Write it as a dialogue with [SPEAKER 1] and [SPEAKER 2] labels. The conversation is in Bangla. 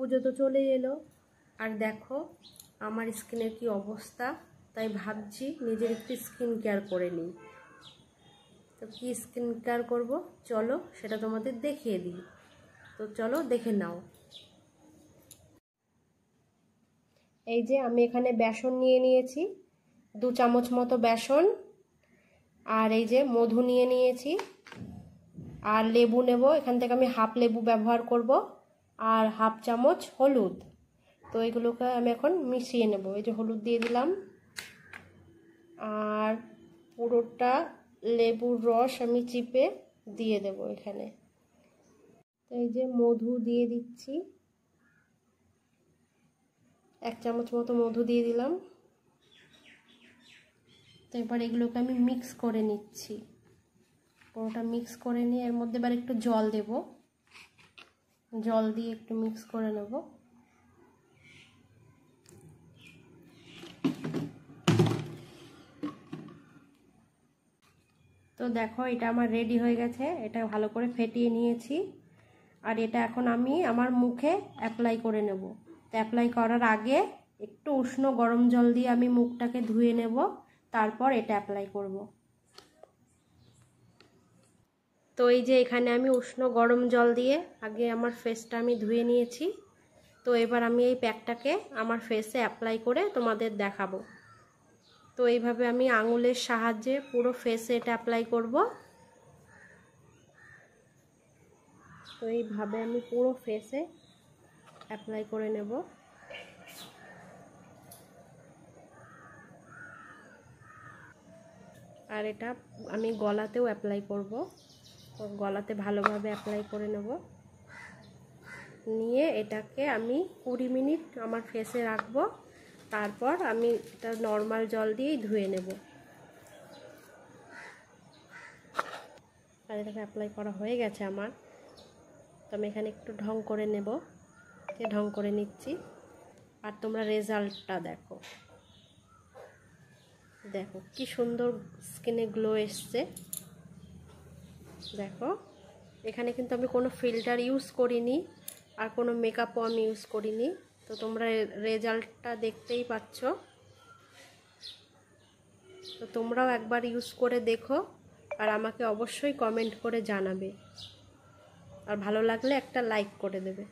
[SPEAKER 1] পুজো তো চলেই এলো, আর দেখো আমার স্কিনের কি অবস্থা। তাই ভাবছি নিজের একটু স্কিন কেয়ার করে নিই। তো কি স্কিন কেয়ার করবো চলো সেটা তোমাদের দেখিয়ে দিই। তো চলো দেখে নাও। এই যে আমি এখানে বেসন নিয়ে নিয়েছি, 2 চামচ মতো বেসন, আর এই যে মধু নিয়ে নিয়েছি, আর লেবু নেব। এখান থেকে আমি হাফ লেবু ব্যবহার করব, আর হাফ চামচ হলুদ। তো এগুলোকে আমি এখন মিশিয়ে নেব। এই যে হলুদ দিয়ে দিলাম, আর পুরোটা লেবুর রস আমি চিপে দিয়ে দেব এখানে। তো এই যে মধু দিয়ে দিচ্ছি, 1 চামচ মতো মধু দিয়ে দিলাম। তো এবার এগুলোকে আমি মিক্স করে নিচ্ছি। পুরোটা মিক্স করে নিয়ে এর মধ্যে এবার একটু জল দেব, জল দিয়ে একটু মিক্স করে নেব। তো দেখো এটা আমার রেডি হয়ে গেছে, এটা ভালো করে ফেটিয়ে নিয়েছি। আর এটা এখন আমি আমার মুখে অ্যাপ্লাই করে নেব। তো অ্যাপ্লাই করার আগে একটু উষ্ণ গরম জল দিয়ে আমি মুখটাকে ধুয়ে নেব, তারপর এটা অ্যাপ্লাই করব। তো এই যে এখানে আমি উষ্ণ গরম জল দিয়ে আগে আমার ফেসটা আমি ধুয়ে নিয়েছি। তো এবার আমি এই প্যাকটাকে আমার ফেসে অ্যাপ্লাই করে তোমাদের দেখাবো। তো এইভাবে আমি আঙুলের সাহায্যে পুরো ফেসে এটা অ্যাপ্লাই করব। তো এইভাবে আমি পুরো ফেসে অ্যাপ্লাই করে নেব। আর এটা আমি গলাতেও অ্যাপ্লাই করব। গলাতে ভালোভাবে অ্যাপ্লাই করে নেব, নিয়ে এটাকে আমি 20 মিনিট আমার ফেসে রাখবো। তারপর আমি এটা নর্মাল জল দিয়েই ধুয়ে নেব। আর এটাকে অ্যাপ্লাই করা হয়ে গেছে আমার। তো আমি এখানে একটু ঢং করে নেব, ঢং করে নিচ্ছি। আর তোমরা রেজাল্টটা দেখো, দেখো কি সুন্দর স্কিনে গ্লো এসছে। দেখো এখানে কিন্তু আমি কোনো ফিল্টার ইউজ করিনি, আর কোনো মেকআপও আমি ইউজ করিনি। তো তোমরা রেজাল্টটা দেখতেই পাচ্ছ। তো তোমরাও একবার ইউজ করে দেখো, আর আমাকে অবশ্যই কমেন্ট করে জানাবে, আর ভালো লাগলে একটা লাইক করে দেবে।